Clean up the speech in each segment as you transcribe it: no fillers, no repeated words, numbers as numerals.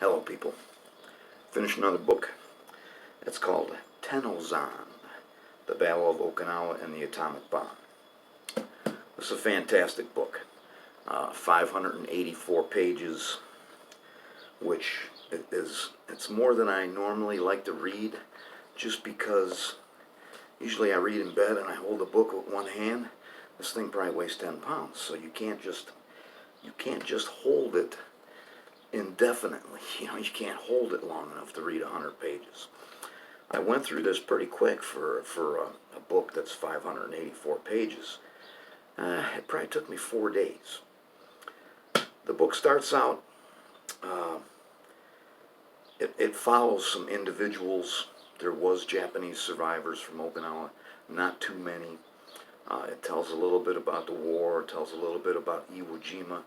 Hello, people. Finished another book. It's called Tennozan, The Battle of Okinawa and the Atomic Bomb. This is a fantastic book. 584 pages, which it's more than I normally like to read, just because usually I read in bed and I hold the book with one hand. This thing probably weighs 10 pounds, so you can't just hold it indefinitely. You can't hold it long enough to read 100 pages. I went through this pretty quick for a book that's 584 pages. It probably took me 4 days. The book starts out, it follows some individuals. There was Japanese survivors from Okinawa, not too many. It tells a little bit about the war, it tells a little bit about Iwo Jima.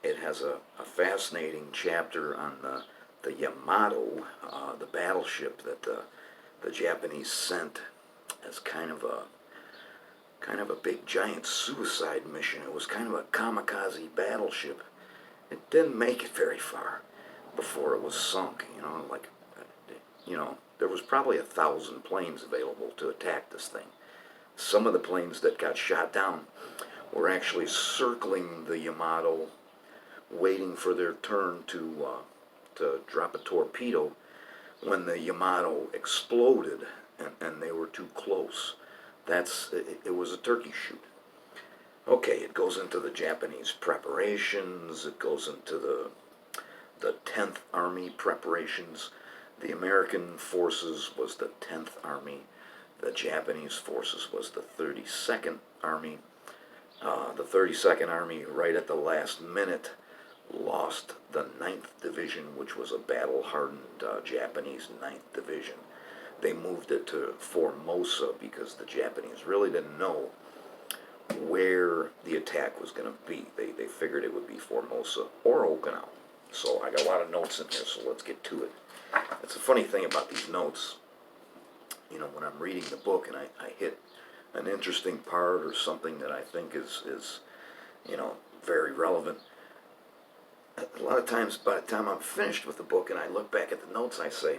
It has a fascinating chapter on the Yamato, the battleship that the Japanese sent as kind of a big giant suicide mission. It was kind of a kamikaze battleship. It didn't make it very far before it was sunk. There was probably 1,000 planes available to attack this thing. Some of the planes that got shot down were actually circling the Yamato, waiting for their turn to drop a torpedo when the Yamato exploded and they were too close. It was a turkey shoot. Okay, it goes into the Japanese preparations. It goes into the 10th Army preparations. The American forces was the 10th Army. The Japanese forces was the 32nd Army. The 32nd Army, right at the last minute, lost the 9th Division, which was a battle-hardened Japanese 9th Division. They moved it to Formosa because the Japanese really didn't know where the attack was going to be. They figured it would be Formosa or Okinawa. So I got a lot of notes in here, so let's get to it. It's a funny thing about these notes. When I'm reading the book and I hit an interesting part or something that I think is very relevant, a lot of times by the time I'm finished with the book and I look back at the notes, I say,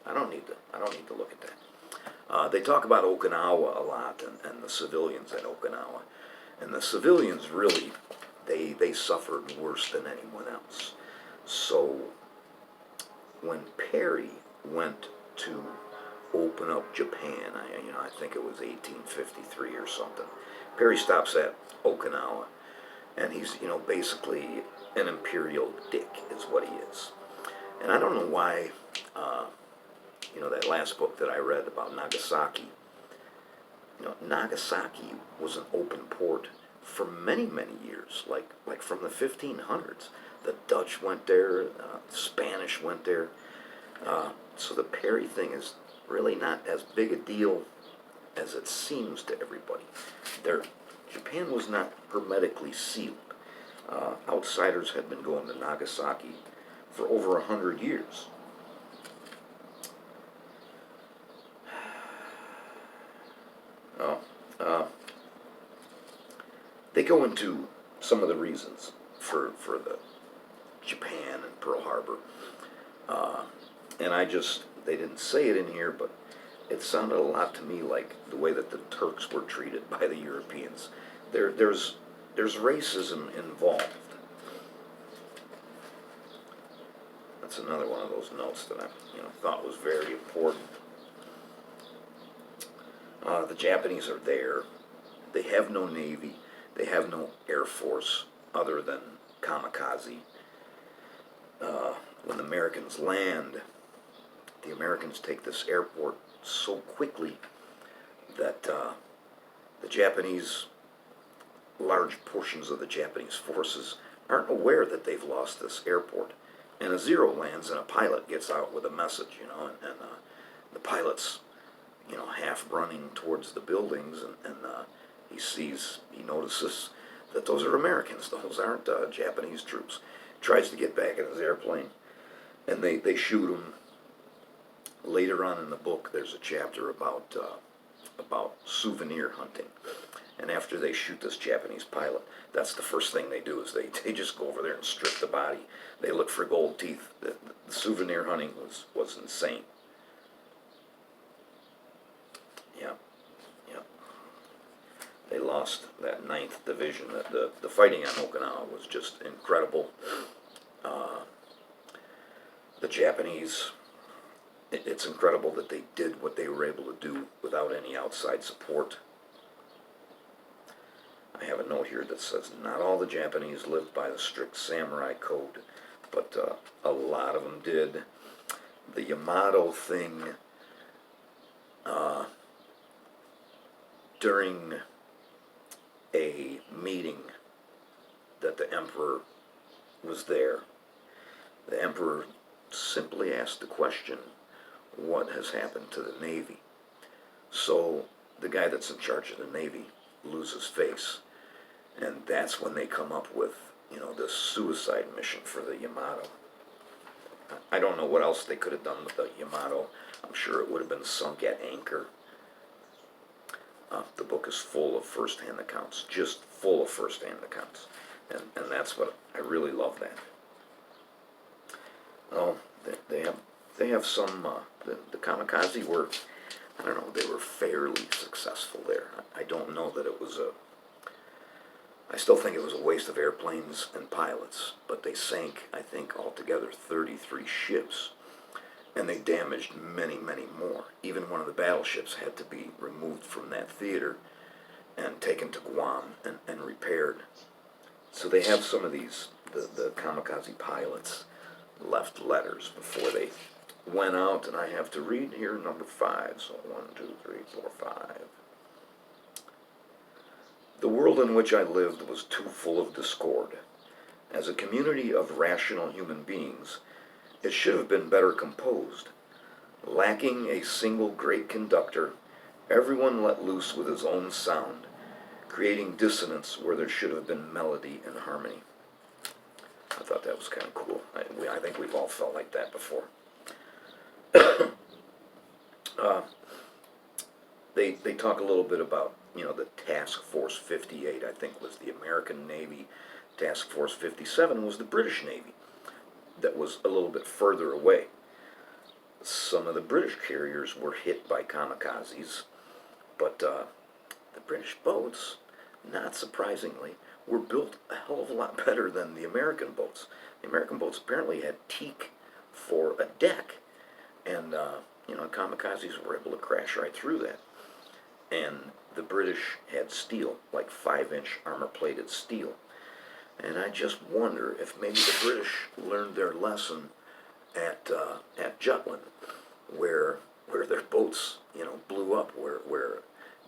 I don't need to look at that. They talk about Okinawa a lot and the civilians at Okinawa. And the civilians really, they suffered worse than anyone else. So when Perry went to open up Japan, I think it was 1853 or something, Perry stops at Okinawa, and he's, basically an imperial dick is what he is. And I don't know why, that last book that I read about Nagasaki, Nagasaki was an open port for many, many years, like from the 1500s. The Dutch went there, the Spanish went there. So the Perry thing is really not as big a deal as it seems to everybody. Japan was not hermetically sealed. Outsiders had been going to Nagasaki for over 100 years. They go into some of the reasons for the Japan and Pearl Harbor. And they didn't say it in here, but it sounded a lot to me like the way that the Turks were treated by the Europeans. There's racism involved. That's another one of those notes that I thought was very important. The Japanese are there. They have no navy. They have no air force other than kamikaze. When the Americans land, the Americans take this airport so quickly that the Japanese, large portions of the Japanese forces aren't aware that they've lost this airport. And a Zero lands and a pilot gets out with a message, and the pilot's, half running towards the buildings, and he notices that those are Americans, those aren't Japanese troops. Tries to get back in his airplane, and they shoot him. Later on in the book, there's a chapter about souvenir hunting, And after they shoot this Japanese pilot, that's the first thing they do is they just go over there and strip the body. They look for gold teeth. The souvenir hunting was insane. Yeah, yeah. They lost that 9th Division. The fighting on Okinawa was just incredible. The Japanese, it's incredible that they did what they were able to do without any outside support. I have a note here that says not all the Japanese lived by the strict samurai code, but a lot of them did. The Yamato thing, during a meeting that the emperor was there, the emperor simply asked the question, what has happened to the Navy? So the guy that's in charge of the Navy loses face. And that's when they come up with, this suicide mission for the Yamato. I don't know what else they could have done with the Yamato. I'm sure it would have been sunk at anchor. The book is full of first-hand accounts, just full of first-hand accounts. And that's what, I really love that. Oh, they have some, the kamikaze were, I don't know, they were fairly successful there. I don't know that it was I still think it was a waste of airplanes and pilots, but they sank, I think, altogether 33 ships, and they damaged many, many more. Even one of the battleships had to be removed from that theater and taken to Guam and repaired. So they have some of these, the kamikaze pilots left letters before they went out, and I have to read here number 5, so 1, 2, 3, 4, 5. The world in which I lived was too full of discord. As a community of rational human beings, it should have been better composed. Lacking a single great conductor, everyone let loose with his own sound, creating dissonance where there should have been melody and harmony. I thought that was kind of cool. I think we've all felt like that before. They talk a little bit about, the Task Force 58, I think, was the American Navy. Task Force 57 was the British Navy. That was a little bit further away. Some of the British carriers were hit by kamikazes, but the British boats, not surprisingly, were built a hell of a lot better than the American boats. The American boats apparently had teak for a deck, and kamikazes were able to crash right through that. And the British had steel, like 5-inch armor-plated steel. And I just wonder if maybe the British learned their lesson at Jutland, where their boats, blew up, where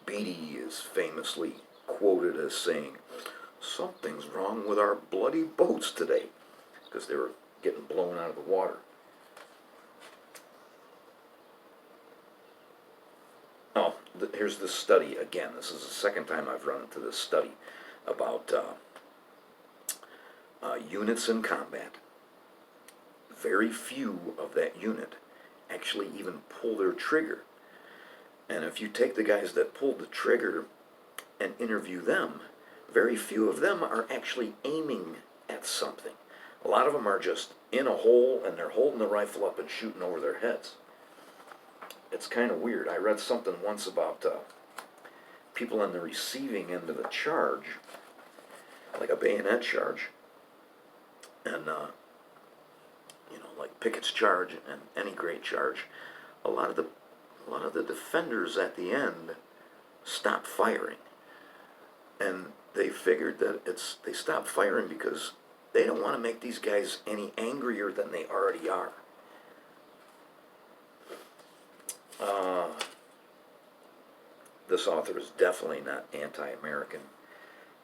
Beatty is famously quoted as saying, "Something's wrong with our bloody boats today," because they were getting blown out of the water. Oh, here's this study again. This is the second time I've run into this study about units in combat. Very few of that unit actually even pull their trigger. And if you take the guys that pulled the trigger and interview them, very few of them are actually aiming at something. A lot of them are just in a hole and they're holding the rifle up and shooting over their heads. It's kind of weird. I read something once about people on the receiving end of a charge, like a bayonet charge, and like Pickett's charge and any great charge. A lot of the defenders at the end stopped firing, and they figured that they stopped firing because they don't want to make these guys any angrier than they already are. This author is definitely not anti-American.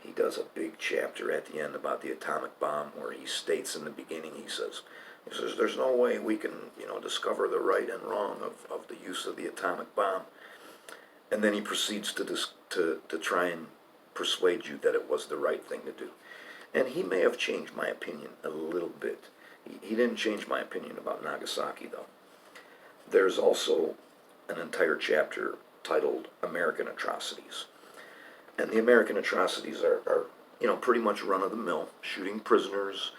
He does a big chapter at the end about the atomic bomb where he states in the beginning, he says, there's no way we can, discover the right and wrong of the use of the atomic bomb. And then he proceeds to try and persuade you that it was the right thing to do. And he may have changed my opinion a little bit. He didn't change my opinion about Nagasaki, though. There's also an entire chapter titled American Atrocities. And the American atrocities are pretty much run-of-the-mill, shooting prisoners,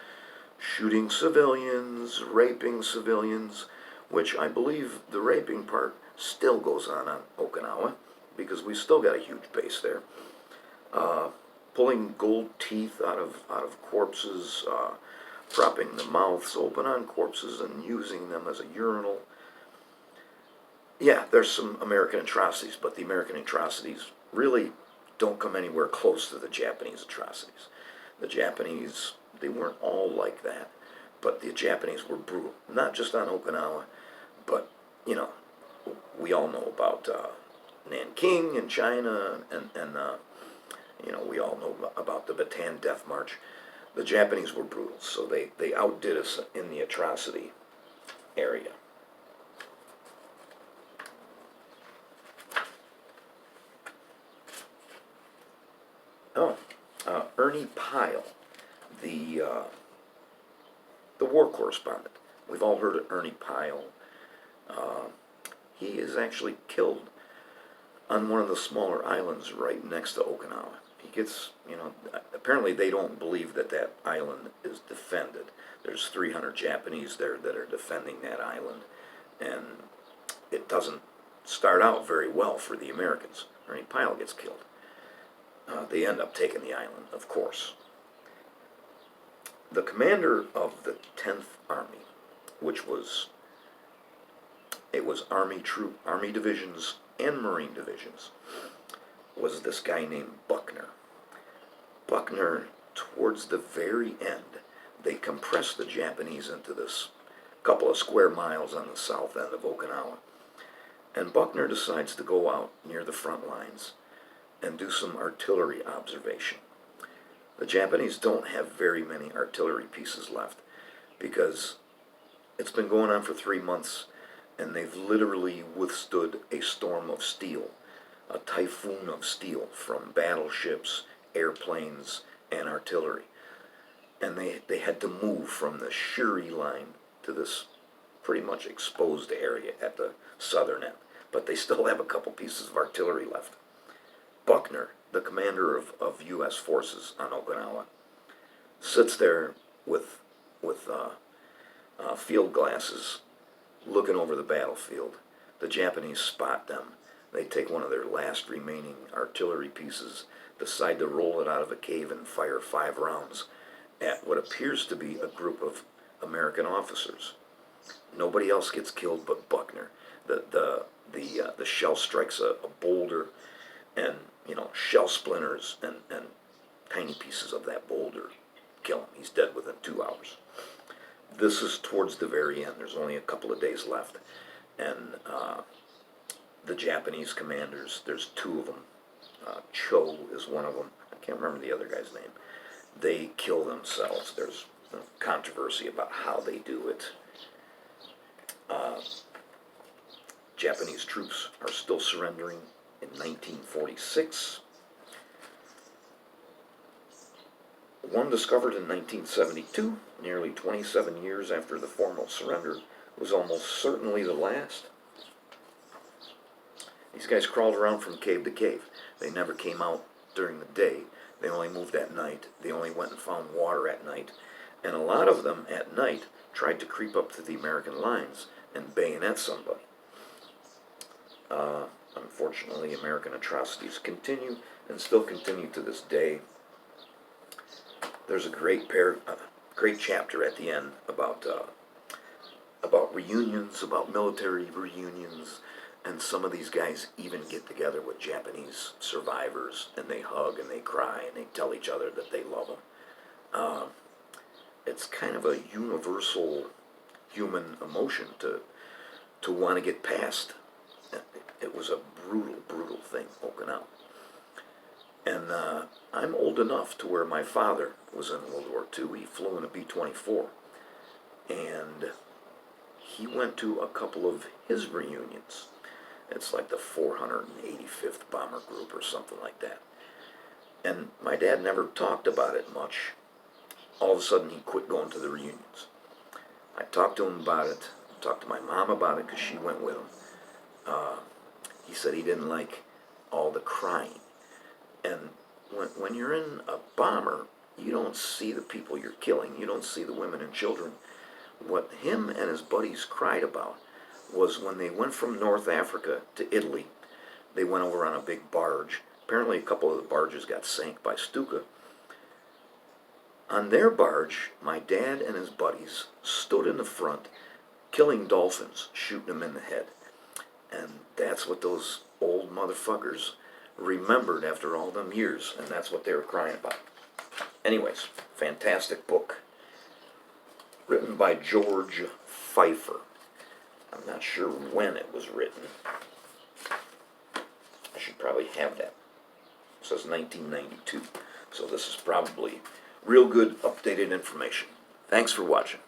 shooting civilians, raping civilians, which I believe the raping part still goes on Okinawa, because we still got a huge base there. Uh, Pulling gold teeth out of corpses, propping the mouths open on corpses and using them as a urinal. Yeah, there's some American atrocities, but the American atrocities really don't come anywhere close to the Japanese atrocities. The Japanese, they weren't all like that, but the Japanese were brutal, not just on Okinawa, but, you know, we all know about Nanking in China, and we all know about the Bataan Death March. The Japanese were brutal, so they outdid us in the atrocity area. Oh, Ernie Pyle, the war correspondent. We've all heard of Ernie Pyle. Uh, he is actually killed on one of the smaller islands right next to Okinawa. He gets, apparently they don't believe that that island is defended. There's 300 Japanese there that are defending that island, and it doesn't start out very well for the Americans. Ernie Pyle gets killed. They end up taking the island, of course. The commander of the 10th Army, which was, it was Army divisions and Marine divisions, was this guy named Buckner. Buckner, towards the very end, they compressed the Japanese into this couple of square miles on the south end of Okinawa. And Buckner decides to go out near the front lines and do some artillery observation. The Japanese don't have very many artillery pieces left because it's been going on for 3 months, and they've literally withstood a storm of steel, a typhoon of steel from battleships, airplanes, and artillery. And they had to move from the Shuri line to this pretty much exposed area at the southern end. But they still have a couple pieces of artillery left. Buckner, the commander of U.S. forces on Okinawa, sits there with field glasses looking over the battlefield. The Japanese spot them. They take one of their last remaining artillery pieces, decide to roll it out of a cave and fire 5 rounds at what appears to be a group of American officers. Nobody else gets killed but Buckner. The shell strikes a boulder, and shell splinters and tiny pieces of that boulder kill him. He's dead within 2 hours. This is towards the very end. There's only a couple of days left, and the Japanese commanders, there's 2 of them. Cho is one of them. I can't remember the other guy's name. They kill themselves. There's controversy about how they do it. Japanese troops are still surrendering in 1946. One discovered in 1972, nearly 27 years after the formal surrender, was almost certainly the last. These guys crawled around from cave to cave. They never came out during the day. They only moved at night. They only went and found water at night. And a lot of them at night tried to creep up to the American lines and bayonet somebody. Unfortunately, American atrocities continue and still continue to this day. There's a great chapter at the end about reunions, about military reunions, and some of these guys even get together with Japanese survivors, and they hug and they cry and they tell each other that they love them. It's kind of a universal human emotion to want to get past. It was a brutal, brutal thing, Okinawa. And I'm old enough to where my father was in World War II. He flew in a B-24. And he went to a couple of his reunions. It's like the 485th Bomber Group or something like that. And my dad never talked about it much. All of a sudden, he quit going to the reunions. I talked to him about it, talked to my mom about it because she went with him. He said he didn't like all the crying. And when you're in a bomber, you don't see the people you're killing. You don't see the women and children. What him and his buddies cried about was when they went from North Africa to Italy, they went over on a big barge. Apparently a couple of the barges got sank by Stuka. On their barge, my dad and his buddies stood in the front, killing dolphins, shooting them in the head. And that's what those old motherfuckers remembered after all them years, and that's what they were crying about. Anyways, fantastic book. Written by George Pfeiffer. I'm not sure when it was written. I should probably have that. It says 1992. So this is probably real good updated information. Thanks for watching.